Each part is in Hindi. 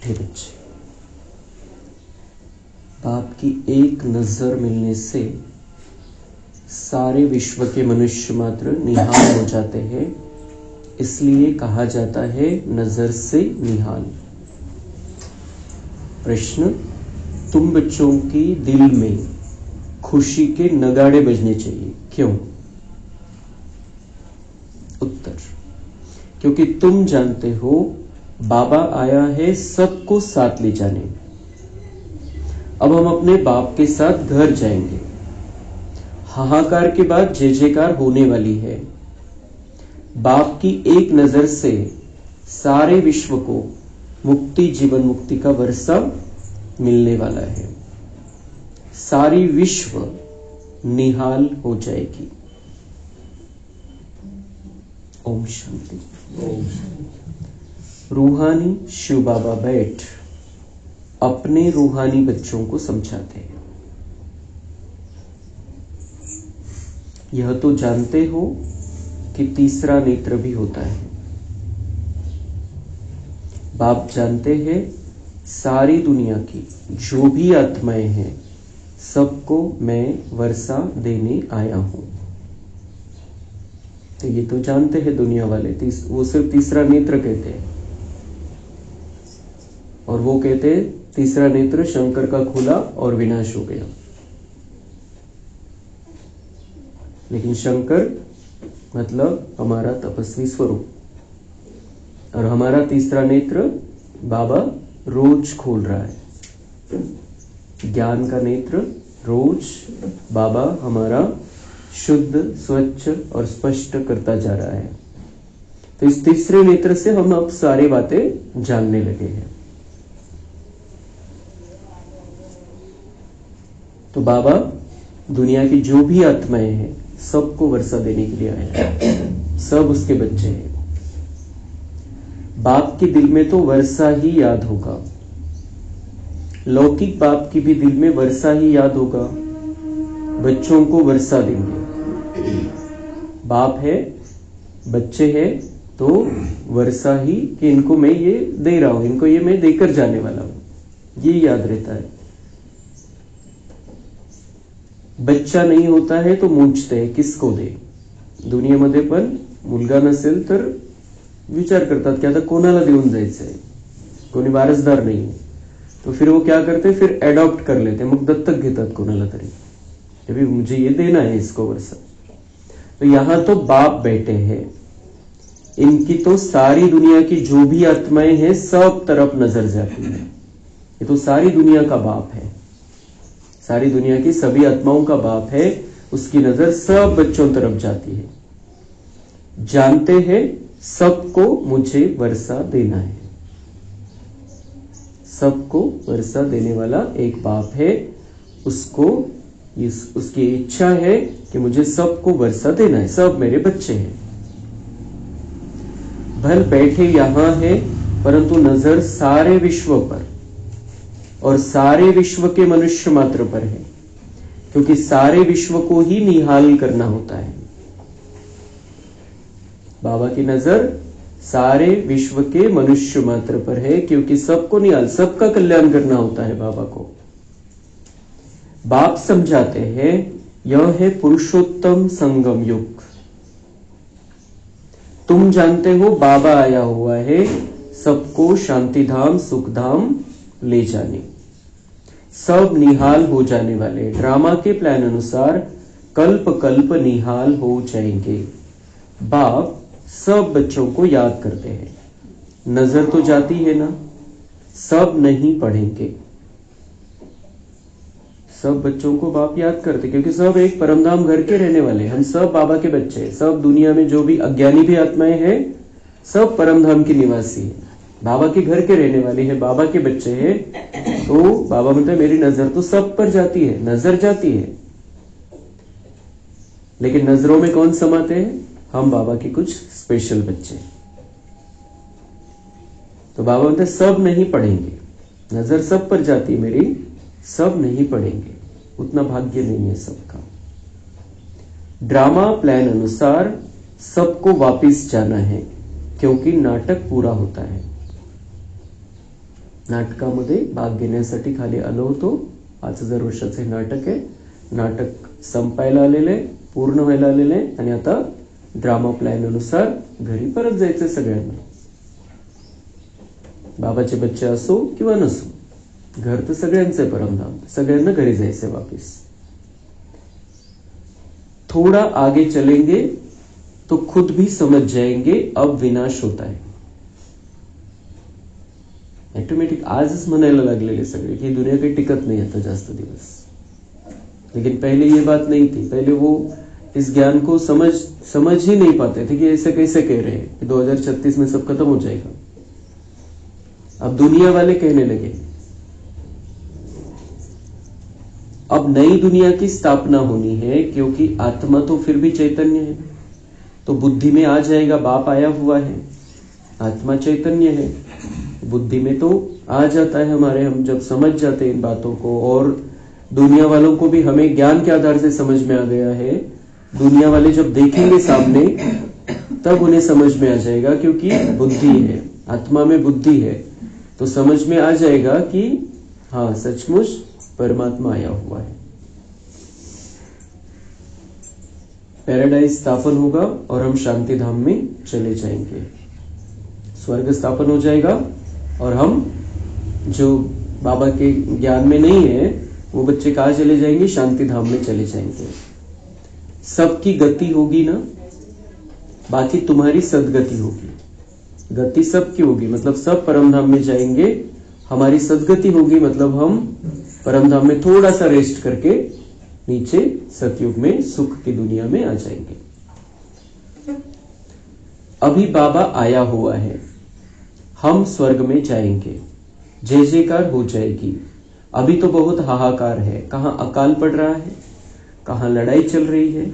मीठे बच्चे। बाप की एक नजर मिलने से सारे विश्व के मनुष्य मात्र निहाल हो जाते हैं, इसलिए कहा जाता है नजर से निहाल। प्रश्न, तुम बच्चों की दिल में खुशी के नगाड़े बजने चाहिए, क्यों? उत्तर, क्योंकि तुम जानते हो बाबा आया है सबको साथ ले जाने। अब हम अपने बाप के साथ घर जाएंगे। हाहाकार के बाद जय जयकार होने वाली है। बाप की एक नजर से सारे विश्व को मुक्ति, जीवन मुक्ति का वर्षा मिलने वाला है। सारी विश्व निहाल हो जाएगी। ओम शांति। रूहानी शिव बाबा बैठ अपने रूहानी बच्चों को समझाते हैं। यह तो जानते हो कि तीसरा नेत्र भी होता है। बाप जानते हैं सारी दुनिया की जो भी आत्माएं हैं सबको मैं वर्षा देने आया हूं। तो ये तो जानते हैं दुनिया वाले, वो सिर्फ तीसरा नेत्र कहते हैं। और वो कहते हैं तीसरा नेत्र शंकर का खुला और विनाश हो गया। लेकिन शंकर मतलब हमारा तपस्वी स्वरूप, और हमारा तीसरा नेत्र बाबा रोज खोल रहा है। ज्ञान का नेत्र रोज बाबा हमारा शुद्ध, स्वच्छ और स्पष्ट करता जा रहा है। तो इस तीसरे नेत्र से हम अब सारी बातें जानने लगे हैं। तो बाबा दुनिया की जो भी आत्माएं हैं सबको वर्षा देने के लिए आए हैं। सब उसके बच्चे हैं। बाप के दिल में तो वर्षा ही याद होगा। लौकिक बाप की भी दिल में वर्षा ही याद होगा। बच्चों को वर्षा देंगे। बाप है, बच्चे हैं, तो वर्षा ही कि इनको मैं ये दे रहा हूं, इनको ये मैं देकर जाने वाला हूं, ये याद रहता है। बच्चा नहीं होता है तो मूंझते हैं किसको दे। दुनियामध्ये पण मुलगा नसेल तर विचार करतात की आता कोणाला देऊन जायचंय, कोणी वारसदार नाही, तो फिर वो क्या करते, फिर एडॉप्ट कर लेते, मग दत्तक घेतात कोणाला तरी, अभी मुझे ये देना है इसको वर्षा। तो यहां तो बाप बैठे हैं, इनकी तो सारी दुनिया की जो भी आत्माएं हैं सब तरफ नजर जाती है। ये तो सारी दुनिया का बाप है, सारी दुनिया की सभी आत्माओं का बाप है। उसकी नजर सब बच्चों तरफ जाती है। जानते हैं सबको मुझे वर्षा देना है। सबको वर्षा देने वाला एक बाप है। उसकी इच्छा है कि मुझे सबको वर्षा देना है। सब मेरे बच्चे हैं। भल बैठे यहां है, परंतु नजर सारे विश्व पर और सारे विश्व के मनुष्य मात्र पर है, क्योंकि सारे विश्व को ही निहाल करना होता है। बाबा की नजर सारे विश्व के मनुष्य मात्र पर है, क्योंकि सबको निहाल, सबका कल्याण करना होता है बाबा को। बाप समझाते हैं यह है पुरुषोत्तम संगम युग। तुम जानते हो बाबा आया हुआ है सबको शांति धाम, सुख धाम ले जाने। सब निहाल हो जाने वाले। ड्रामा के प्लान अनुसार कल्प कल्प निहाल हो जाएंगे। बाप सब बच्चों को याद करते हैं। नजर तो जाती है ना, सब नहीं पढ़ेंगे। सब बच्चों को बाप याद करते, क्योंकि सब एक परमधाम घर के रहने वाले हैं। हम सब बाबा के बच्चे हैं। सब दुनिया में जो भी अज्ञानी भी आत्माएं हैं सब परमधाम की निवासी है, बाबा के घर के रहने वाले हैं, बाबा के बच्चे हैं। तो बाबा बोलते हैं मेरी नजर तो सब पर जाती है, नजर जाती है, लेकिन नजरों में कौन समाते हैं? हम बाबा के कुछ स्पेशल बच्चे। तो बाबा बोलते हैं सब नहीं पढ़ेंगे, नजर सब पर जाती है मेरी, सब नहीं पढ़ेंगे, उतना भाग्य नहीं है सबका। ड्रामा प्लान अनुसार सबको वापिस जाना है, क्योंकि नाटक पूरा होता है। नाटकामध्ये भाग घेण्यासाठी खाली आलो होतो. 5000 वर्षाचे नाटक आहे. नाटक संपायला आलेलं आहे, पूर्ण व्हायला आलेलं आहे आणि आता ड्रामा प्लॅन अनुसार घरी परत जायचंय सगळ्यांना. बाबाचे बच्चे असो किंवा नसो, घर तर सगळ्यांचं आहे परमधाम. सगळ्यांना घरी जायचंय वापिस. थोड़ा आगे चलेंगे तो खुद भी समझ जाएंगे अब विनाश होता है. ऑटोमेटिक आजच म्हणायला लागलेले सगळे की दुनिया काही टिकत नहीं आता जास्त दिवस. लेकिन पहले ये बात नहीं थी. पहले वो इस ज्ञान को समझ ही नहीं पाते थे कि ऐसे कैसे कह रहे हैं कि 2036 में सब खत्म हो जाएगा. अब दुनिया वाले कहने लगे. अब नई दुनिया की स्थापना होनी है क्योंकि आत्मा तो फिर भी चैतन्य है. तो बुद्धि में आ जाएगा. बाप आया हुआ है, आत्मा चैतन्य है, बुद्धि में तो आ जाता है हमारे. हम जब समझ जाते हैं इन बातों को, और दुनिया वालों को भी हमें ज्ञान के आधार से समझ में आ गया है. दुनिया वाले जब देखेंगे सामने तब उन्हें समझ में आ जाएगा, क्योंकि बुद्धि है, आत्मा में बुद्धि है. तो समझ में आ जाएगा कि हाँ सचमुच परमात्मा आया हुआ है. पैराडाइज स्थापन होगा और हम शांति धाम में चले जाएंगे. स्वर्ग स्थापन हो जाएगा और हम जो बाबा के ज्ञान में नहीं है वो बच्चे कहाँ चले जाएंगे? शांति धाम में चले जाएंगे. सबकी गति होगी ना, बाकी तुम्हारी सदगति होगी. गति सबकी होगी मतलब सब परमधाम में जाएंगे. हमारी सदगति होगी मतलब हम परमधाम में थोड़ा सा रेस्ट करके नीचे सतयुग में सुख की दुनिया में आ जाएंगे. अभी बाबा आया हुआ है, हम स्वर्ग में जाएंगे, जय जयकार हो जाएगी. अभी तो बहुत हाहाकार है. कहां अकाल पड़ रहा है, कहां लड़ाई चल रही है,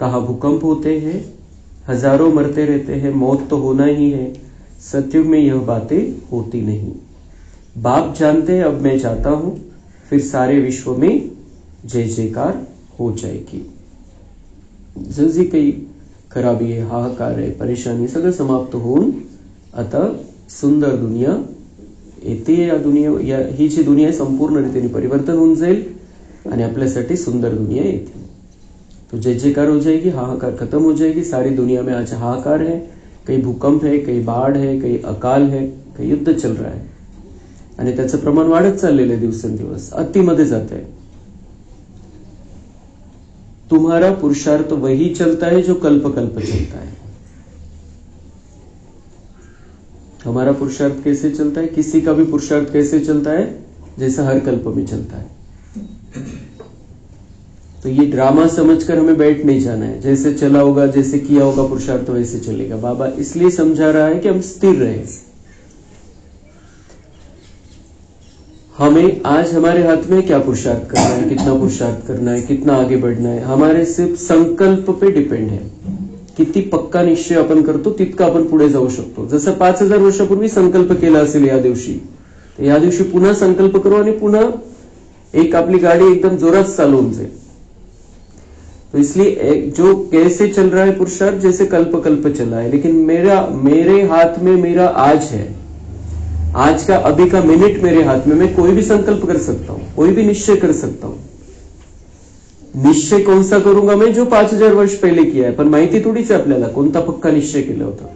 कहां भूकंप होते हैं, हजारों मरते रहते हैं. मौत तो होना ही है. सतयुग में यह बातें होती नहीं. बाप जानते हैं अब मैं जाता हूं, फिर सारे विश्व में जय जयकार हो जाएगी. जी काही खराबी आहे, हाहाकार आहे, परेशानी सगळं समाप्त होऊन आता सुंदर दुनिया येते. या दुनिया ही जी दुनिया आहे संपूर्ण रीतीने परिवर्तन होऊन जाईल आणि आपल्यासाठी सुंदर दुनिया येते. तो जय जयकार हो जाएगी, हाहाकार खत्म हो जाएगी. सारी दुनिया में आज हाहाकार है, कहीं भूकंप है, कहीं बाढ़ है, कहीं अकाल है, कहीं युद्ध चल रहा है आणि त्याचं प्रमाण वाढत चाललेलं आहे दिवसेंदिवस, अतिमध्ये जात आहे. तुम्हारा पुरुषार्थ वही चलता है जो कल्प कल्प चलता है. हमारा पुरुषार्थ कैसे चलता है? किसी का भी पुरुषार्थ कैसे चलता है? जैसा हर कल्प में चलता है. तो ये ड्रामा समझकर हमें बैठ नहीं जाना है. जैसे चला होगा, जैसे किया होगा पुरुषार्थ वैसे चलेगा. बाबा इसलिए समझा रहा है कि हम स्थिर रहे. हमें आज हमारे हाथ में क्या पुरुषार्थ करना है, कितना पुरुषार्थ करना है, कितना आगे बढ़ना है, हमारे सिर्फ संकल्प पे डिपेंड है. किती पक्का निश्चय आपण करतो तितका आपण पुढे जाऊ शकतो. जसं 5000 वर्षापूर्वी संकल्प केला असेल या दिवशी, तर या दिवशी पुन्हा संकल्प करू आणि पुन्हा एक आपली गाडी एकदम जोरात चालवून जाईल. तो इसलिए जो कैसे चल रहा है पुरुषार्थ, जैसे कल्प कल्प चला है. लेकिन मेरे हाथ में मेरा आज है. आज का अभी का मिनट मेरे हाथ में. मैं कोई भी संकल्प कर सकता हूं, कोई भी निश्चय कर सकता हूं. निश्चय कौन सा करूंगा मैं? जो 5000 वर्ष पहले किया है. पण माहिती थोडीच आहे आपल्याला कोणता पक्का निश्चय केला होता.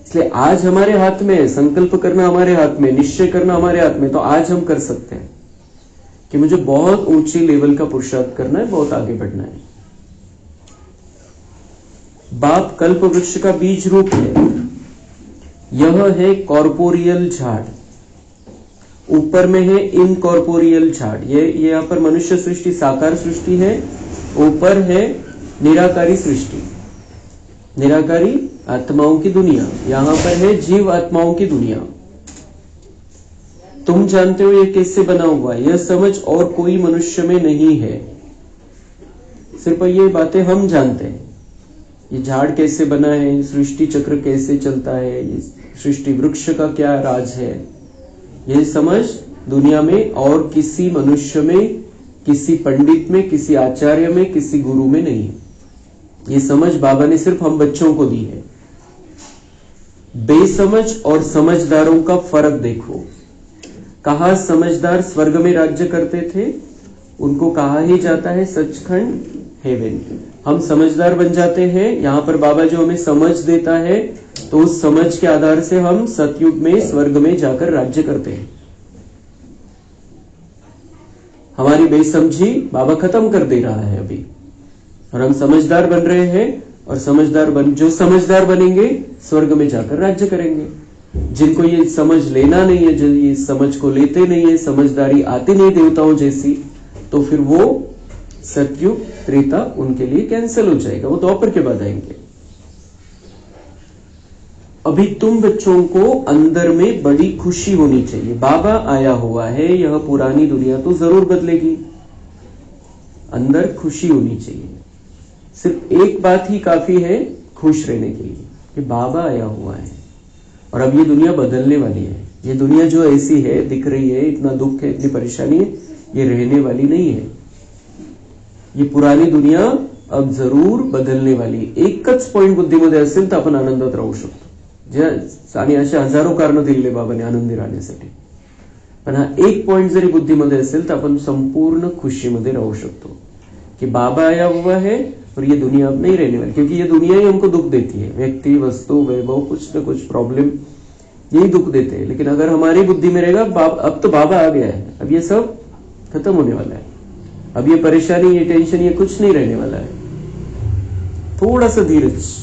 इसलिए आज हमारे हाथ में है. संकल्प करना हमारे हाथ में, निश्चय करना हमारे हाथ में. तो आज हम कर सकते हैं कि मुझे बहुत ऊंची लेवल का पुरुषार्थ करना है, बहुत आगे बढ़ना है. बाप कल्प वृक्ष का बीज रूप है. यह है कॉर्पोरियल झाड़, ऊपर में है इनकॉर्पोरियल झाड़. ये यहां पर मनुष्य सृष्टि साकार सृष्टि है, ऊपर है निराकारी सृष्टि, निराकारी आत्माओं की दुनिया. यहां पर है जीव आत्माओं की दुनिया. तुम जानते हो ये कैसे बना हुआ है. यह समझ और कोई मनुष्य में नहीं है. सिर्फ ये बातें हम जानते हैं. ये झाड़ कैसे बना है, सृष्टि चक्र कैसे चलता है, सृष्टि वृक्ष का क्या राज है, यह समझ दुनिया में और किसी मनुष्य में, किसी पंडित में, किसी आचार्य में, किसी गुरु में नहीं है. ये समझ बाबा ने सिर्फ हम बच्चों को दी है. बेसमझ और समझदारों का फर्क देखो. कहा समझदार स्वर्ग में राज्य करते थे, उनको कहा ही जाता है सचखंड हेवन। हम समझदार बन जाते हैं, यहाँ पर बाबा जो हमें समझ देता है, तो उस समझ के आधार से हम सतयुग में स्वर्ग में जाकर राज्य करते हैं। हमारी बेसमझी बाबा खत्म कर दे रहा है अभी, और हम समझदार बन रहे हैं, और जो समझदार बनेंगे स्वर्ग में जाकर राज्य करेंगे। जिनको ये समझ लेना नहीं है, जो ये समझ को लेते नहीं है, समझदारी आती नहीं देवताओं जैसी, तो फिर वो सतयुग त्रेता उनके लिए कैंसिल हो जाएगा, वो द्वापर के बाद आएंगे। अभी तुम बच्चों को अंदर में बड़ी खुशी होनी चाहिए, बाबा आया हुआ है, यह पुरानी दुनिया तो जरूर बदलेगी। अंदर खुशी होनी चाहिए, सिर्फ एक बात ही काफी है खुश रहने के लिए कि बाबा आया हुआ है और अब ये दुनिया बदलने वाली है। ये दुनिया जो ऐसी है, दिख रही है, इतना दुख है, इतनी परेशानी है, ये रहने वाली नहीं है। ये पुरानी दुनिया अब जरूर बदलने वाली। एकच पॉइंट बुद्धीमध्ये असेल तर आपण आनंदात राहू शकतो। आणि असे हजारो कारणं दिलेले बाबांनी आनंदी राहण्यासाठी, पण हा एक पॉइंट जरी बुद्धीमध्ये असेल तर आपण संपूर्ण खुशीमध्ये राहू शकतो कि बाबा आया हुआ है और ये दुनिया अब नहीं रहने वाली, क्योंकि ये दुनिया ही हमको दुख देती है। व्यक्ति, वस्तु, वैभव, कुछ न कुछ प्रॉब्लम यही दुख देते हैं। लेकिन अगर हमारी बुद्धि में रहेगा अब तो बाबा आ गया है, अब ये सब खत्म होने वाला है, अब ये परेशानी, ये टेंशन, ये कुछ नहीं रहने वाला है। थोड़ा सा धीरज,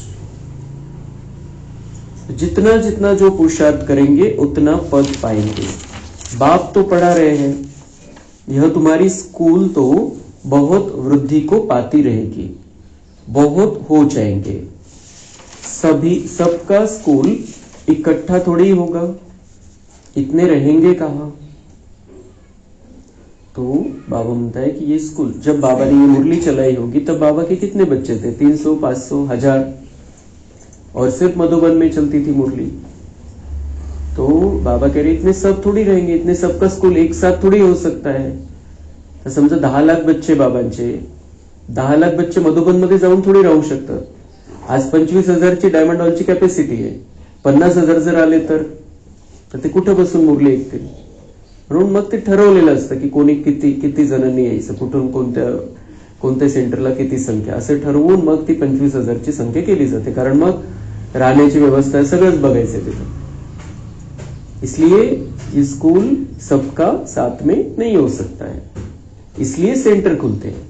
जितना जितना जो पुरुषार्थ करेंगे उतना पद पाएंगे। बाप तो पढ़ा रहे हैं, यह तुम्हारी स्कूल तो बहुत वृद्धि को पाती रहेगी, बहुत हो जाएंगे। सबका स्कूल इकट्ठा थोड़ी होगा, इतने रहेंगे कहां। तो बाबा म्हणता है कि ये स्कूल, जब बाबा ने ये मुरली चलाई होगी तब बाबा के कितने बच्चे थे? 300, 500, 1000, और सिर्फ मधुबन में चलती थी मुरली। तो बाबा कह रहे इतने सब थोड़ी रहेंगे, इतने सबका स्कूल एक साथ थोड़ी हो सकता है। तर समजा 10 लाख बच्चे बाबांचे, 10 लाख बच्चे मधुबन मध्ये जाऊन थोडी राहू शकतात। आज 25,000ची डायमंड हॉलची कॅपॅसिटी आहे, 50,000 जर आले तर ते कुठे बसून मुरली ऐकतील? म्हणून मग ते ठरवलेलं असतं की कोणी किती जणांनी यायचं, कुठून कोणत्या सेंटरला किती संख्या, असं ठरवून मग ती 25,000ची संख्या केली जाते। कारण मग राहण्याची व्यवस्था सगळंच बघायचं तिथं। इसलिए ये स्कूल सबका साथ में नहीं हो सकता है, इसलिए सेंटर खुलते हैं।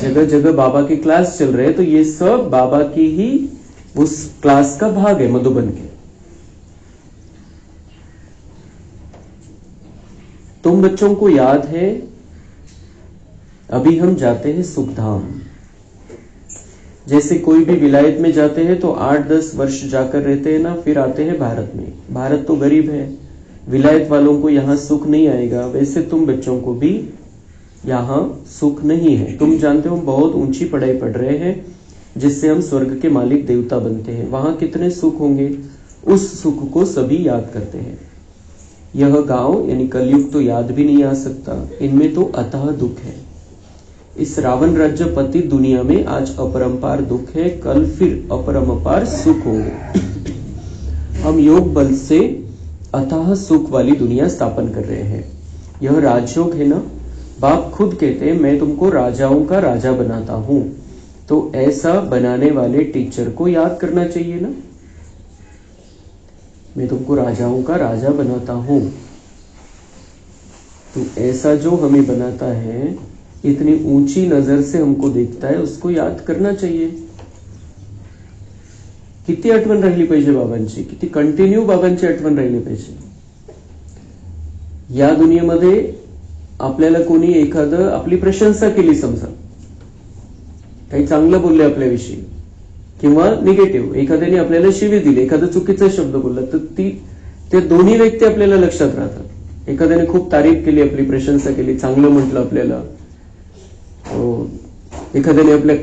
जगह जगह बाबा के क्लास चल रहे हैं, तो ये सब बाबा की ही उस क्लास का भाग है मधुबन के। तुम बच्चों को याद है, अभी हम जाते हैं सुखधाम। जैसे कोई भी विलायत में जाते हैं तो 8-10 वर्ष जाकर रहते हैं ना, फिर आते हैं भारत में। भारत तो गरीब है, विलायत वालों को यहाँ सुख नहीं आएगा, वैसे तुम बच्चों को भी यहाँ सुख नहीं है। तुम जानते हो हम बहुत ऊंची पढ़ाई पढ़ रहे हैं, जिससे हम स्वर्ग के मालिक देवता बनते हैं। वहां कितने सुख होंगे, उस सुख को सभी याद करते हैं। यह गांव यानी कलयुग तो याद भी नहीं आ सकता, इनमें तो अथाह दुख है। इस रावण राज्य पति दुनिया में आज अपरंपार दुख है, कल फिर अपरंपार सुख होंगे। हम योग बल से अथाह सुख वाली दुनिया स्थापन कर रहे हैं। यह राजयोग है ना, बाप खुद कहते हैं मैं तुमको राजाओं का राजा बनाता हूं। तो ऐसा बनाने वाले टीचर को याद करना चाहिए ना, मैं तुमको राजाओं का राजा बनाता हूं। तो ऐसा जो हमें बनाता है, इतनी ऊंची नजर से हमको देखता है, उसको याद करना चाहिए। किती आठवण राहिली पाहिजे बाबांची, किती कंटिन्यू बाबांची आठवण राहिली पाहिजे। या दुनियेमध्ये आपल्याला कोणी एखादं आपली प्रशंसा केली, समजा काही चांगलं बोलले आपल्याविषयी किंवा निगेटिव्ह, एखाद्याने आपल्याला शिवी दिली, एखादा चुकीचा शब्द बोलला, तर ते दोन्ही व्यक्ती आपल्याला लक्षात राहतात। एखाद्याने खूप तारीफ केली, आपली प्रशंसा केली, चांगलं म्हटलं आपल्याला, एखाद्याने आपल्या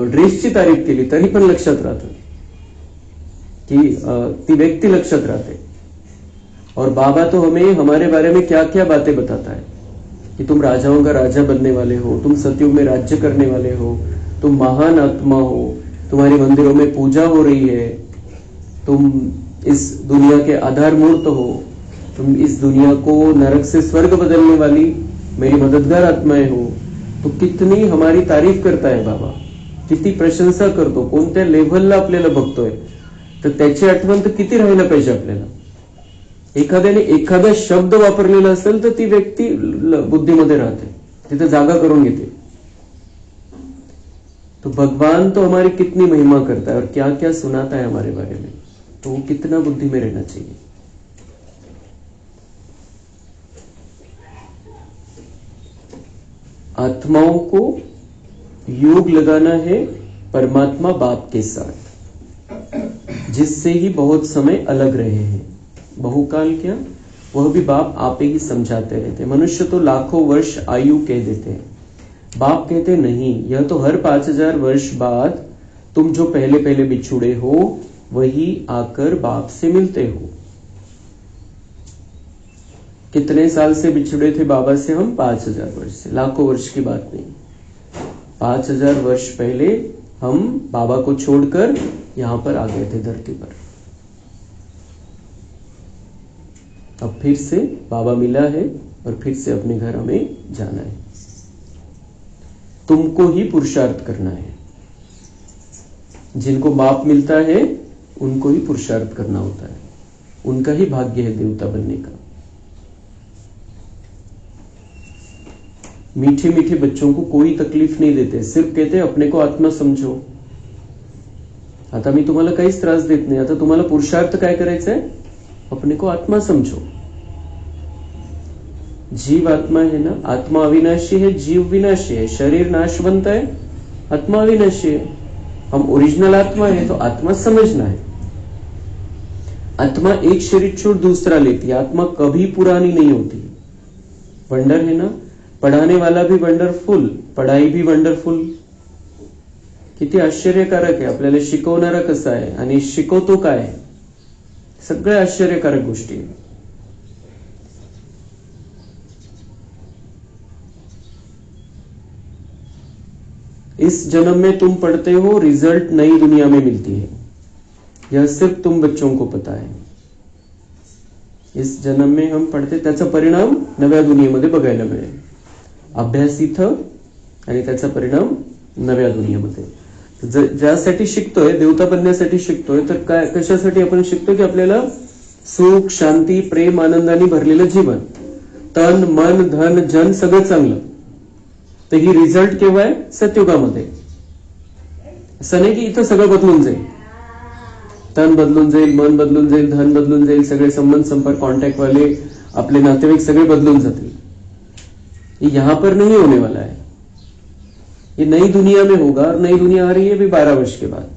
ड्रेसची तारीफ केली, तरी पण लक्षात राहतं कि ती व्यक्ति लक्षात रहते। और बाबा तो हमें हमारे बारे में क्या क्या बातें बताता है कि तुम राजाओं का राजा बनने वाले हो, तुम सतयुग में राज्य करने वाले हो, तुम महान आत्मा हो, तुम्हारे मंदिरों में पूजा हो रही है, तुम इस दुनिया के आधार मूर्त हो, तुम इस दुनिया को नरक से स्वर्ग बदलने वाली मेरी मददगार आत्माएं हो, तो कितनी हमारी तारीफ करता आहे बाबा, किती प्रशंसा करतो, कोणत्या लेव्हलला आपल्याला बघतोय, तर त्याची आठवण तर किती राहायला पाहिजे आपल्याला. एखाद्याने एखादा शब्द वापरलेला असेल तर ती व्यक्ती बुद्धीमध्ये राहते, तिथे जागा करून घेते. तो भगवान तो हमारी कितनी महिमा करता है और क्या क्या सुनाता है हमारे बारे में, तो वो कितना बुद्धि में रहना चाहिए. आत्माओं को योग लगाना है परमात्मा बाप के साथ, जिससे ही बहुत समय अलग रहे हैं. बहुकाल क्या, वह भी बाप आप ही समझाते रहते. मनुष्य तो लाखों वर्ष आयु कह देते हैं, बाप कहते नहीं, यह तो हर 5000 वर्ष बाद तुम जो पहले पहले बिछुड़े हो वही आकर बाप से मिलते हो. कितने साल से बिछुड़े थे बाबा से हम? 5000 वर्ष से. लाखों वर्ष की बात नहीं, 5000 वर्ष पहले हम बाबा को छोड़कर यहां पर आ गए थे धरती पर. अब फिर से बाबा मिला है और फिर से अपने घर हमें जाना है. तुमको ही पुरुषार्थ करना है. जिनको बाप मिलता है उनको ही पुरुषार्थ करना होता है, उनका ही भाग्य है देवता बनने का. मीठे मीठे बच्चों को कोई तकलीफ नहीं देते, सिर्फ कहते अपने को आत्मा समझो. आता मी तुम्हाला काहीच त्रास देत नाही, आता तुम्हाला पुरुषार्थ काय करायचा आहे? अपने को आत्मा समझो. जीव आत्मा है ना, आत्मा अविनाशी है, जीव विनाशी है. शरीर नाशवंत है, आत्मा अविनाशी है. हम ओरिजिनल आत्मा है तो आत्मा समझना है. आत्मा एक शरीर छोड़ दूसरा लेती है, आत्मा कभी पुरानी नहीं होती. वंडर है ना, पढ़ाने वाला भी वंडरफुल, पढ़ाई भी वंडरफुल. किती आश्चर्यकारक आहे. आपल्याला शिकवणारा कसा आहे आणि शिकवतो काय, सगळ्या आश्चर्यकारक गोष्टी. इस जन्म में तुम पढ़ते हो, रिजल्ट नई दुनिया में मिलती है. यह सिर्फ तुम बच्चों को पता है. इस जन्म में हम पढ़ते, त्याचा परिणाम नव्या दुनियेमध्ये बघायला मिळेल. अभ्यास इथं आणि त्याचा परिणाम नव्या दुनियेमध्ये. ज्यासाठी शिकतोय, देवता बनण्यासाठी शिकतोय, तर काय कशासाठी आपण शिकतो? की आपल्याला सुख, शांती, प्रेम, आनंदाने भरलेलं जीवन, तन मन धन जन सगळं चांगलं. तर ही रिझल्ट केव्हा आहे? सतयुगामध्ये. असं नाही की इथं सगळं बदलून जाईल, तन बदलून जाईल, मन बदलून जाईल, धन बदलून जाईल, सगळे संबंध संपर्क कॉन्टॅक्ट वाले आपले नातेवाईक सगळे बदलून जातील. ये यहां पर नहीं होने वाला है. ये नई दुनिया में होगा और नई दुनिया आ रही है भी 12 वर्ष के बाद,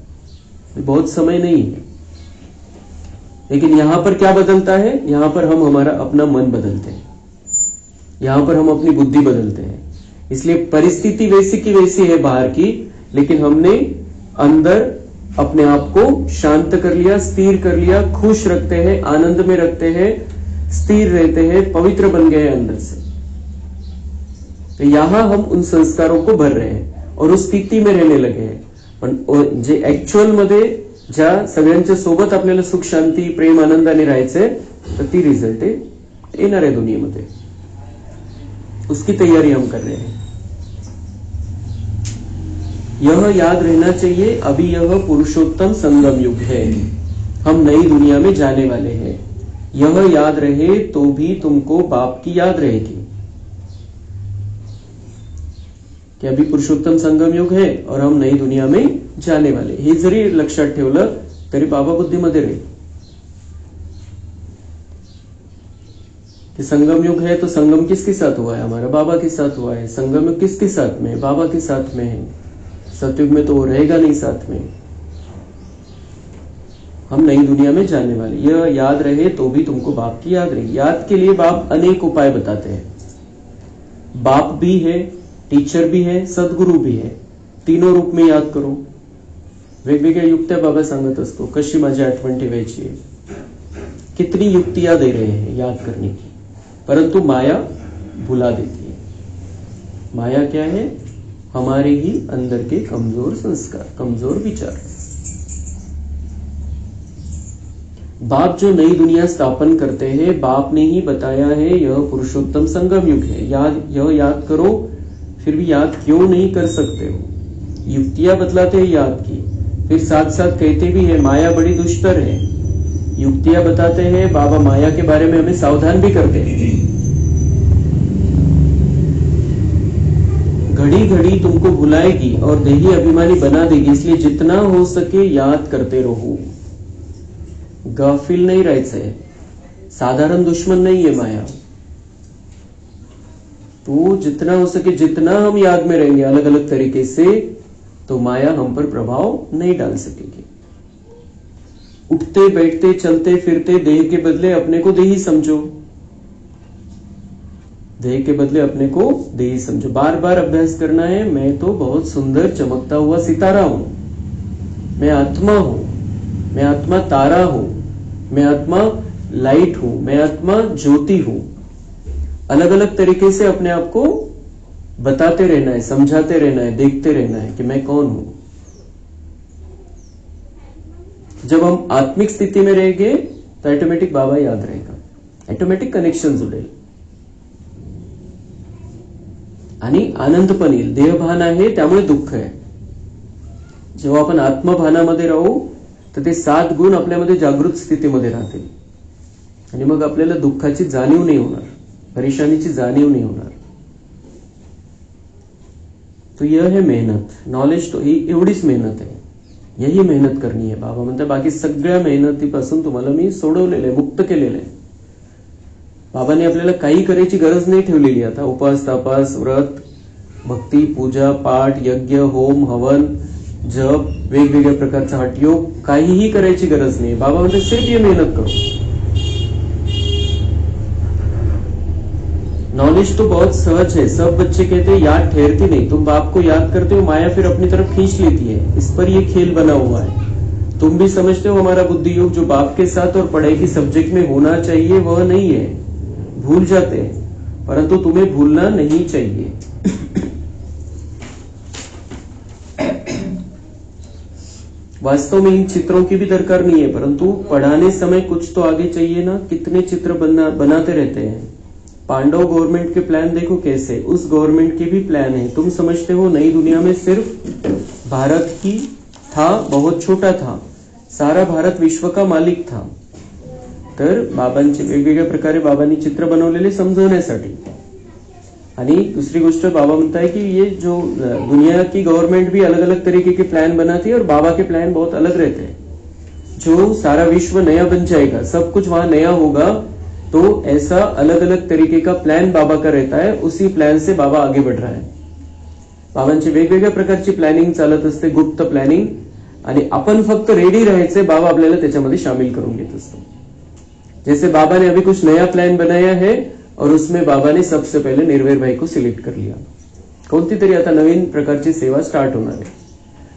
बहुत समय नहीं है. लेकिन यहां पर क्या बदलता है? यहां पर हम हमारा अपना मन बदलते हैं, यहां पर हम अपनी बुद्धि बदलते हैं. इसलिए परिस्थिति वैसी की वैसी है बाहर की, लेकिन हमने अंदर अपने आप को शांत कर लिया, स्थिर कर लिया, खुश रखते हैं, आनंद में रखते हैं, स्थिर रहते हैं, पवित्र बन गए अंदर से. तो यहां हम उन संस्कारों को भर रहे हैं और उस स्थिती में रहने लगे हैं. पण जे ऍक्च्युअल मध्ये ज्या सगळ्यांच्या सोबत आपल्याला सुख शांती प्रेम आनंदाने राहायचंय, तर ती रिझल्ट आहे येणाऱ्या दुनियेमध्ये. उसकी तैयारी हम कर रहे हैं. यह याद रहना चाहिए, अभी यह पुरुषोत्तम संगम युग है, हम नई दुनिया में जाने वाले हैं. यह याद रहे तो भी तुमको बाप की याद रहेगी कि अभी पुरुषोत्तम संगम युग है और हम नई दुनिया में जाने वाले. हे जरी लक्षात ठेवलं तरी बाबा बुद्धीमध्ये राहील कि संगम युग है तो संगम किसके साथ हुआ है? हमारा बाबा के साथ हुआ है. संगम युग किसके साथ में? बाबा के साथ में है. सतयुग में तो वो रहेगा नहीं साथ में. हम नई दुनिया में जाने वाले. यह याद रहे तो भी तुमको बाप की याद रहे. याद के लिए बाप अनेक उपाय बताते हैं. बाप भी है, टीचर भी है, सद्गुरु भी है. तीनों रूप में याद करो. वेगवेगळ्या युक्त्या बाबा सांगत असतो, कशी माझी आठवण ठेवायची आहे. कितनी युक्तियां दे रहे हैं याद करने की, परंतु माया भुला देती है. माया क्या है? हमारे ही अंदर के कमजोर संस्कार, कमजोर विचार. बाप जो नई दुनिया स्थापन करते हैं, बाप ने ही बताया है यह पुरुषोत्तम संगम युग है, यह याद करो, फिर भी याद क्यों नहीं कर सकते हो। युक्तियां बतलाते हैं याद की, फिर साथ साथ कहते भी है माया बड़ी दुष्टर है। युक्तियां बताते हैं, बाबा माया के बारे में हमें सावधान भी करते हैं। घड़ी घड़ी तुमको भुलाएगी और देही अभिमानी बना देगी, इसलिए जितना हो सके याद करते रहो। गाफिल नहीं रहायचंय, साधारण दुश्मन नहीं है माया। तो जितना हो सके, जितना हम याद में रहेंगे अलग अलग तरीके से, तो माया हम पर प्रभाव नहीं डाल सकेगी। उठते बैठते चलते फिरते देह के बदले अपने को देही समझो, देह के बदले अपने को देही समझो। बार बार अभ्यास करना है, मैं तो बहुत सुंदर चमकता हुआ सितारा हूं, मैं आत्मा हूं, मैं आत्मा तारा हूं, मैं आत्मा लाइट हूं, मैं आत्मा ज्योति हूं। अलग अलग तरीके से अपने आप को बताते रहना है, समझाते रहना है, देखते रहना है कि मैं कौन हूं। जब हम आत्मिक स्थिती में रहेंगे तो ऑटोमेटिक बाबा याद रहेगा, ऑटोमेटिक कनेक्शन जुड़ेल आणि आनंद पण येईल। देहभान आहे त्यामुळे दुःख आहे। जेव्हा आपण आत्मभानामध्ये राहू तर ते 7 गुण आपल्यामध्ये जागृत स्थितीमध्ये राहतील आणि मग आपल्याला दुःखाची जाणीव नाही होणार, परेशानीची जाणीव नहीं होणार। तो यह है मेहनत, नॉलेज तो एवढीच मेहनत है, यही मेहनत करनी है। बाबा म्हणतात बाकी सगळ्या मेहनतीपासून तुम्हाला मी सोडवलेलं आहे, मुक्त केलेलं आहे। बाबांनी आपल्याला काही करायची गरज नाही ठेवलेली। आता उपास तापास व्रत भक्ती पूजा पाठ यज्ञ होम हवन जप वेगवेगळ्या प्रकारचा हठयोग काहीही करायची गरज नाही। बाबा म्हणतात सिर्फ ये मेहनत करो। नॉलेज तो बहुत सहज है, सब बच्चे कहते हैं याद ठहरती नहीं। तुम बाप को याद करते हो, माया फिर अपनी तरफ खींच लेती है। इस पर ये खेल बना हुआ है। तुम भी समझते हो हमारा बुद्धि योग जो बाप के साथ और पढ़ाई की सब्जेक्ट में होना चाहिए वह नहीं है, भूल जाते हैं, परंतु तुम्हें भूलना नहीं चाहिए। वास्तव में इन चित्रों की भी दरकार नहीं है, परंतु पढ़ाने समय कुछ तो आगे चाहिए ना। कितने चित्र बनाते रहते हैं। पांडव गवर्नमेंट के प्लान देखो कैसे, उस गवर्नमेंट के भी प्लान है। तुम समझते हो नई दुनिया में सिर्फ भारत ही था, बहुत छोटा था, सारा भारत विश्व का मालिक था। तर बाबांचे वेगवेगळ्या प्रकारे बाबांनी चित्र बनवलेले समजवण्यासाठी। आणि दूसरी गोष्ट बाबा म्हणता है कि ये जो दुनिया की गवर्नमेंट भी अलग अलग तरीके के प्लान बनाती है और बाबा के प्लान बहुत अलग रहते हैं। जो सारा विश्व नया बन जाएगा, सब कुछ वहां नया होगा, तो ऐसा अलग अलग तरीके का प्लान बाबा का रहता है। उसी प्लान से बाबा आगे बढ़ रहा है। बाबांची वेगवेगळ्या प्रकारची प्लॅनिंग चालत असते, गुप्त प्लॅनिंग, आणि आपण फक्त रेडी राहायचे, बाबा आपल्याला त्याच्यामध्ये शामिल करून घेत असतो। जैसे बाबा ने अभी कुछ नया प्लान बनाया है और उसमें बाबा ने सबसे पहले निर्वेर भाई को सिलेक्ट कर लिया। कोणती तरी आता नवीन प्रकारची सेवा स्टार्ट होणार है।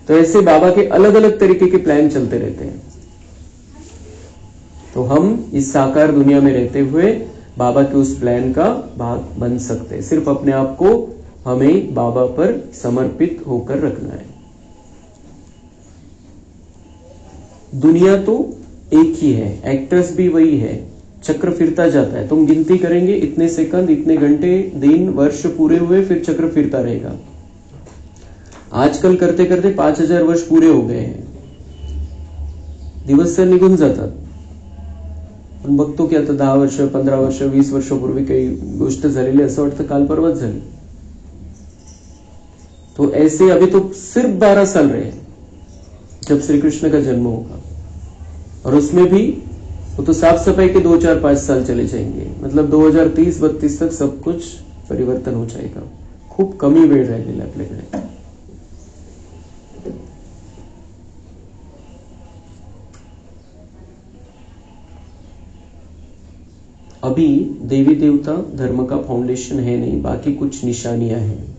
तो ऐसे बाबा के अलग अलग तरीके के प्लान चलते रहते हैं। तो हम इस साकार दुनिया में रहते हुए बाबा के उस प्लान का भाग बन सकते हैं। सिर्फ अपने आप को हमें बाबा पर समर्पित होकर रखना है। दुनिया तो एक ही है, एक्टर्स भी वही है, चक्र फिरता जाता है। तुम गिनती करेंगे इतने सेकंड, इतने घंटे, दिन, वर्ष पूरे हुए, फिर चक्र फिरता रहेगा। आजकल करते करते 5000 वर्ष पूरे हो गए हैं। दिवस तर निघून जातात, पण बघतो की आता 10 वर्ष 15 वर्ष 20 वर्षापूर्वी काही गोष्ट झालेली असं वाटतं काल परवाच झाली। तो ऐसे अभी तो सिर्फ 12 साल रहे जब श्री कृष्ण का जन्म होगा, और उसमें भी वो तो साफ सफाई के 2 4 5 साल चले जाएंगे। मतलब 2030-32 तक सब कुछ परिवर्तन हो जाएगा। खूप कमी वेळ राहिलेला आपल्याकडे। अभी देवी देवता धर्म का फाउंडेशन है नहीं, बाकी कुछ निशानियां हैं।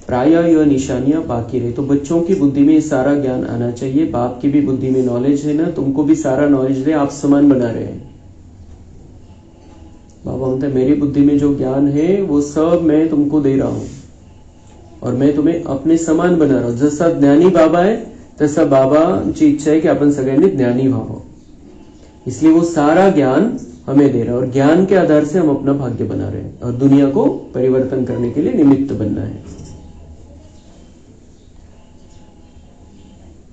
प्राय यह निशानियां बाकी रहे। तो बच्चों की बुद्धि में सारा ज्ञान आना चाहिए। बाप की भी बुद्धि में नॉलेज है ना, तुमको भी सारा नॉलेज दे, आप समान बना रहे हैं। बाबा बोलते हैं मेरी बुद्धि में जो ज्ञान है वो सब मैं तुमको दे रहा हूं और मैं तुम्हें अपने समान बना रहा हूं। जसा ज्ञानी बाबा आहे तसा बाबांची इच्छा आहे की आपण सगळ्यांनी ज्ञानी व्हावं। इसलिए वो सारा ज्ञान हमें दे रहा है और ज्ञान के आधार से हम अपना भाग्य बना रहे हैं और दुनिया को परिवर्तन करने के लिए निमित्त बनना है।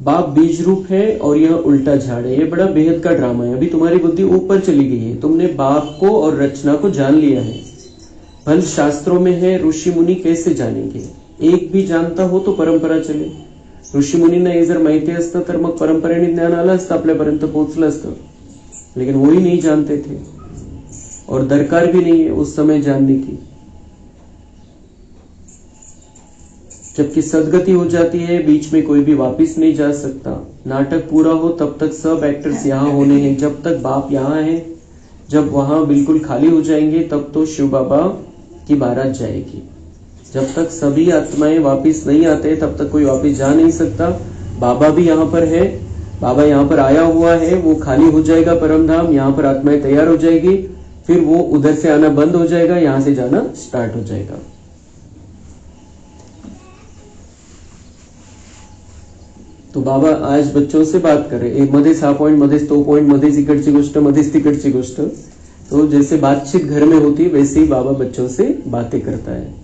बाप बीज रूप है और यह उल्टा झाड़ है। ये बड़ा बेहद का ड्रामा है। अभी तुम्हारी बुद्धि ऊपर चली गई है, तुमने बाप को और रचना को जान लिया है। फल शास्त्रों में है, ऋषि मुनि कैसे जानेंगे? एक भी जानता हो तो परंपरा चले। ऋषी मुनींना हे जर माहिती असतं तर मग परंपरेने ज्ञान आलं असतं, आपल्यापर्यंत पोहोचलं असतं, लेकिन वही नहीं जानते थे और दरकार भी नहीं है उस समय जानने की। जबकि सदगति हो जाती है, बीच में कोई भी वापिस नहीं जा सकता। नाटक पूरा हो तब तक सब एक्टर्स यहाँ होने हैं, जब तक बाप यहाँ है। जब वहां बिल्कुल खाली हो जाएंगे तब तो शिव बाबा की बारात जाएगी। जब तक सभी आत्माएं वापिस नहीं आते तब तक कोई वापिस जा नहीं सकता। बाबा भी यहाँ पर है, बाबा यहाँ पर आया हुआ है, वो खाली हो जाएगा परम धाम, यहाँ पर आत्माएं तैयार हो जाएगी, फिर वो उधर से आना बंद हो जाएगा, यहां से जाना स्टार्ट हो जाएगा। तो बाबा आज बच्चों से बात कर रहे, मध्येच हा पॉइंट, मध्येच तो पॉइंट, मध्येच इकडची गोष्ट, मध्येच तिकडची गोष्ट। तो जैसे बातचीत घर में होती वैसे ही बाबा बच्चों से बातें करता है।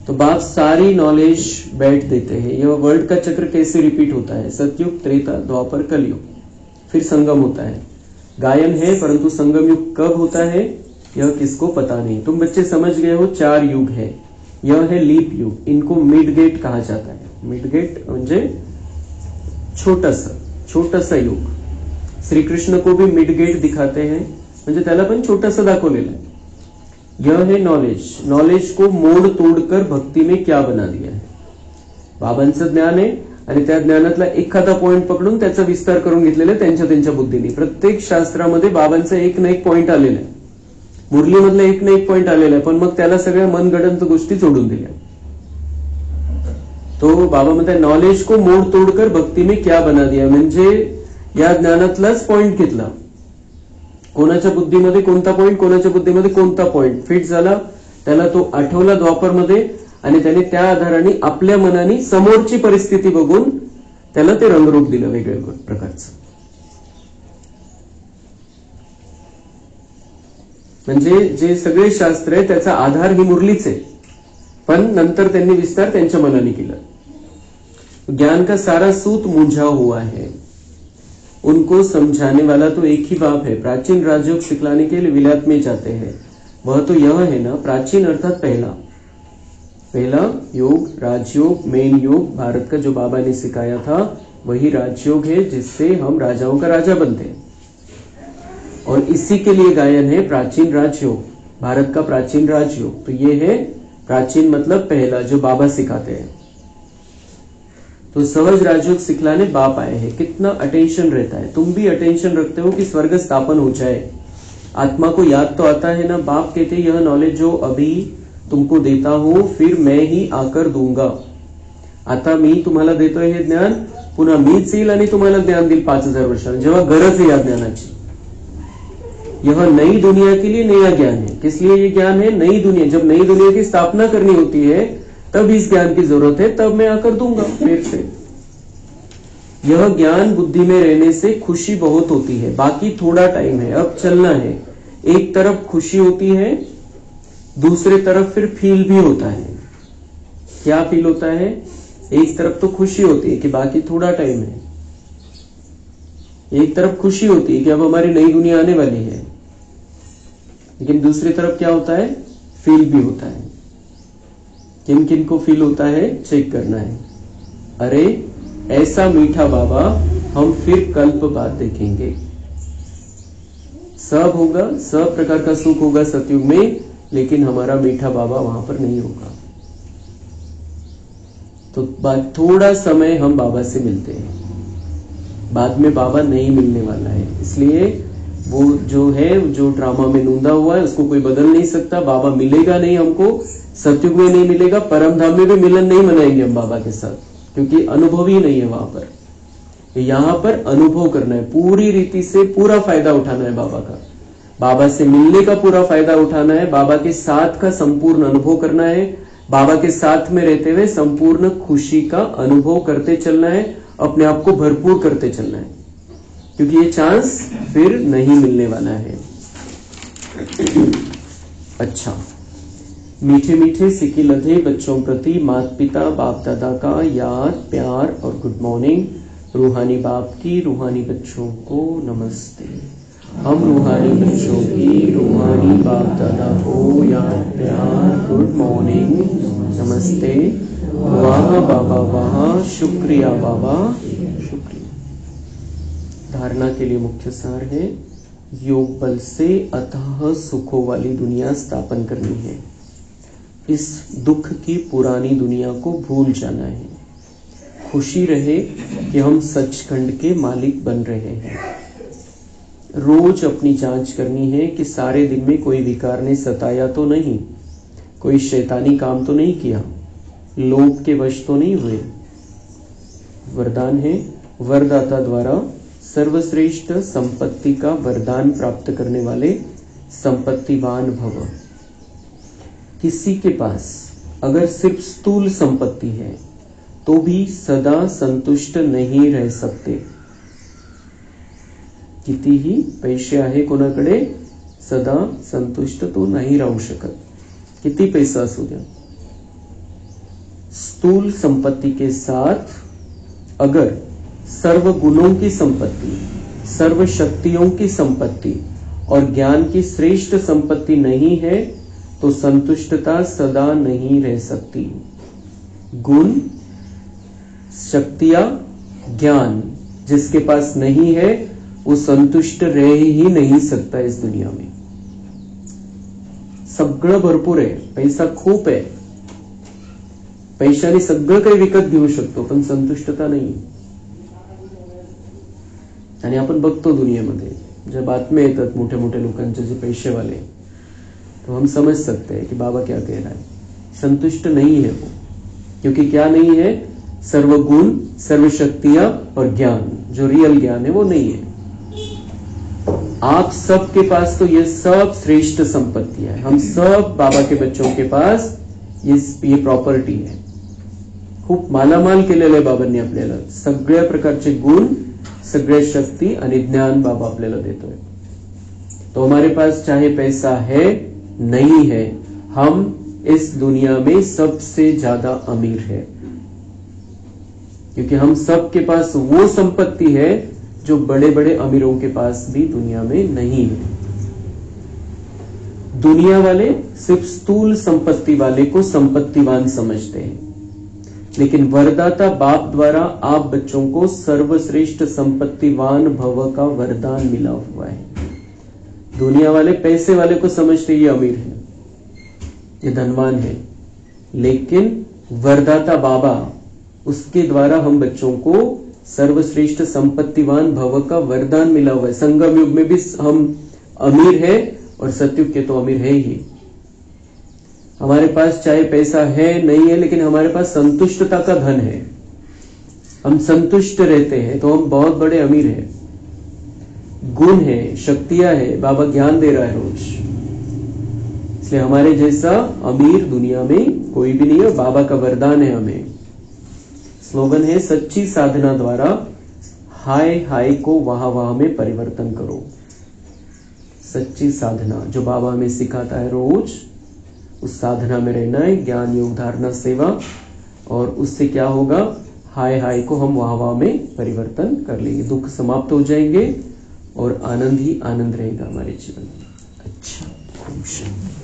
तो बाप सारी नॉलेज बैठ देते हैं। यह वर्ल्ड का चक्र कैसे रिपीट होता है? सतयुग, त्रेता, द्वापर, कलयुग, फिर संगम होता है। गायन है, परंतु संगम युग कब होता है यह किसको पता नहीं। तुम बच्चे समझ गए हो 4 युग है। यह है लीप युग, इनको मिड गेट कहा जाता है। मिड गेट म्हणजे छोटासा युग। श्री कृष्ण को भी मिड गेट दिखाते हैं, म्हणजे त्याला पण छोटासा दाखवलेलं आहे। यह है नॉलेज। नॉलेज को मोड तोडकर भक्ती में क्या बना दिया है। बाबांचं ज्ञान आहे आणि त्या ज्ञानातला एखादा पॉइंट पकडून त्याचा विस्तार करून घेतलेला आहे त्यांच्या बुद्धीने। प्रत्येक शास्त्रामध्ये बाबांचा एक ना एक पॉइंट आलेला आहे, मुरलीमधला एक ना एक पॉइंट आलेला आहे, पण मग त्याला सगळ्या मनगडंत गोष्टी जोडून दिल्या। तो बाबा म्हणतात नॉलेज को मोड तोडकर भक्ती में क्या बना दिया, म्हणजे या ज्ञानातलाच पॉइंट घेतला। कोणाच्या बुद्धीमध्ये कोणता पॉइंट, कोणाच्या बुद्धीमध्ये कोणता पॉइंट फिट झाला, त्याला तो आठवला द्वापरमध्ये आणि त्याने त्या आधाराने आपल्या मनाने समोरची परिस्थिती बघून त्याला ते रंगरूप दिलं वेगवेगळ्या प्रकारचं। म्हणजे जे सगळे शास्त्र आहे त्याचा आधार ही मुरलीच आहे, पण नंतर त्यांनी विस्तार त्यांच्या मनाने केला। ज्ञान का सारा सूत मूंझा हुआ है, उनको समझाने वाला तो एक ही बाप है। प्राचीन राजयोग सिखलाने के लिए विलायत में जाते हैं, वह तो यह है ना, प्राचीन अर्थात पहला योग, राजयोग, मेन योग भारत का जो बाबा ने सिखाया था वही राजयोग है, जिससे हम राजाओं का राजा बनते हैं। और इसी के लिए गायन है प्राचीन राजयोग, भारत का प्राचीन राजयोग। तो ये है प्राचीन मतलब पहला, जो बाबा सिखाते हैं। तो सहज राजयोग सिखलाने बाप आए हैं। कितना अटेंशन रहता है, तुम भी अटेंशन रखते हो कि स्वर्ग स्थापन हो जाए। आत्मा को याद तो आता है ना, बाप कहते हैं यह नॉलेज जो अभी तुमको देता हूं फिर मैं ही आकर दूंगा। आता मी तुम्हाला देतोय हे ज्ञान, पुन्हा मीच येईल आणि तुम्हाला ज्ञान देईल 5000 वर्षांनी, जेव्हा गरज है या ज्ञानाची। यह नई दुनिया के लिए नया ज्ञान है। किस लिए ये ज्ञान है? नई दुनिया, जब नई दुनिया की स्थापना करनी होती है तब इस ज्ञान की जरूरत है, तब मैं आकर दूंगा फिर से। यह ज्ञान बुद्धि में रहने से खुशी बहुत होती है, बाकी थोड़ा टाइम है, अब चलना है। एक तरफ खुशी होती है, दूसरे तरफ फिर फील भी होता है। क्या फील होता है? एक तरफ तो खुशी होती है कि बाकी थोड़ा टाइम है, एक तरफ खुशी होती है कि अब हमारी नई दुनिया आने वाली है, लेकिन दूसरी तरफ क्या होता है? फील भी होता है। किन किन को फील होता है चेक करना है। अरे ऐसा मीठा बाबा हम फिर कल्प बाद देखेंगे। सब होगा, सब प्रकार का सुख होगा सतयुग में, लेकिन हमारा मीठा बाबा वहां पर नहीं होगा। तो थोड़ा समय हम बाबा से मिलते हैं, बाद में बाबा नहीं मिलने वाला है। इसलिए वो जो है, जो ड्रामा में नूंदा हुआ है उसको कोई बदल नहीं सकता। बाबा मिलेगा नहीं हमको, सतयुग में नहीं मिलेगा, परम धाम में भी मिलन नहीं मनाएंगे हम बाबा के साथ, क्योंकि अनुभव ही नहीं है वहां पर। यहां पर अनुभव करना है, पूरी रीति से पूरा फायदा उठाना है बाबा का। बाबा से मिलने का पूरा फायदा उठाना है, बाबा के साथ का संपूर्ण अनुभव करना है, बाबा के साथ में रहते हुए संपूर्ण खुशी का अनुभव करते चलना है, अपने आप को भरपूर करते चलना है। क्योंकि ये चांस फिर नहीं मिलने वाला है। अच्छा, मीठे मीठे सिक्के लधे बच्चों प्रति माता पिता बाप दादा का याद प्यार और गुड मॉर्निंग। रूहानी बाप की रूहानी बच्चों को नमस्ते। हम रूहानी बच्चों की रूहानी बाप दादा को याद प्यार गुड मॉर्निंग नमस्ते। वाह बाबा वाह, शुक्रिया बाबा शुक्रिया। धारणा के लिए मुख्य सार है, योग बल से अथाह सुखों वाली दुनिया स्थापन करनी है। इस दुख की पुरानी दुनिया को भूल जाना है। खुशी रहे कि हम सचखंड के मालिक बन रहे हैं। रोज अपनी जांच करनी है कि सारे दिन में कोई विकार ने सताया तो नहीं, कोई शैतानी काम तो नहीं किया, लोभ के वश तो नहीं हुए। वरदान है, वरदाता द्वारा सर्वश्रेष्ठ संपत्ति का वरदान प्राप्त करने वाले संपत्तिवान भव। किसी के पास अगर सिर्फ स्थूल संपत्ति है तो भी सदा संतुष्ट नहीं रह सकते। कितीही पैसे आहे कोणाकडे, सदा संतुष्ट तो नहीं राहू शकत, किती पैसा असू द्या। स्थूल संपत्ति के साथ अगर सर्व गुणों की संपत्ति, सर्व शक्तियों की संपत्ति और ज्ञान की श्रेष्ठ संपत्ति नहीं है तो संतुष्टता सदा नहीं रह सकती। गुण, शक्तियां, ज्ञान जिसके पास नहीं है वो संतुष्ट रह ही नहीं सकता इस दुनिया में। सगळं भरपूर आहे, पैसा खूप आहे, पैशाने सगळं काही विकत घेऊ शकतो, पण संतुष्टता नाही। आणि आपण बघतो दुनियेमध्ये ज्या बातम्या येतात मोठ्या मोठ्या लोकांचे, जे पैसे वाले, तो हम समझ सकते हैं कि बाबा क्या कह रहा है। संतुष्ट नहीं है वो, क्योंकि क्या नहीं है, सर्व गुण, सर्व शक्तियां और ज्ञान, जो रियल ज्ञान है वो नहीं है। आप सबके पास तो ये सब श्रेष्ठ संपत्तियां है। हम सब बाबा के बच्चों के पास ये प्रॉपर्टी है। खूप मालामाल केलेलं आहे बाबांनी आपल्याला। सगळ्या प्रकारचे गुण, सगळे शक्ति आणि ज्ञान बाबा आपल्याला देतोय। तो हमारे पास चाहे पैसा है नहीं है, हम इस दुनिया में सबसे ज्यादा अमीर है, क्योंकि हम सब के पास वो संपत्ति है जो बड़े बड़े अमीरों के पास भी दुनिया में नहीं है। दुनिया वाले सिर्फ स्थूल संपत्ति वाले को संपत्तिवान समझते हैं, लेकिन वरदाता बाप द्वारा आप बच्चों को सर्वश्रेष्ठ संपत्तिवान भव का वरदान मिला हुआ है। दुनिया वाले पैसे वाले को समझते ये अमीर है, ये धनवान है, लेकिन वरदाता बाबा, उसके द्वारा हम बच्चों को सर्वश्रेष्ठ संपत्तिवान भव का वरदान मिला हुआ है। संगम युग में भी हम अमीर है और सतयुग के तो अमीर है ही। हमारे पास चाहे पैसा है नहीं है, लेकिन हमारे पास संतुष्टता का धन है। हम संतुष्ट रहते हैं तो हम बहुत बड़े अमीर हैं। गुण है, शक्तियां है, बाबा ज्ञान दे रहा है रोज, इसलिए हमारे जैसा अमीर दुनिया में कोई भी नहीं है। बाबा का वरदान है हमें। स्लोगन है, सच्ची साधना द्वारा हाय हाय को वहां वहां में परिवर्तन करो। सच्ची साधना जो बाबा हमें सिखाता है रोज, उस साधना में रहना है। ज्ञान योग धारणा सेवा, और उससे क्या होगा, हाय हाय को हम वहां वहां में परिवर्तन कर लेंगे। दुख समाप्त हो जाएंगे और आनंद ही आनंद रहेगा हमारे जीवन में। अच्छा, खूब शांति।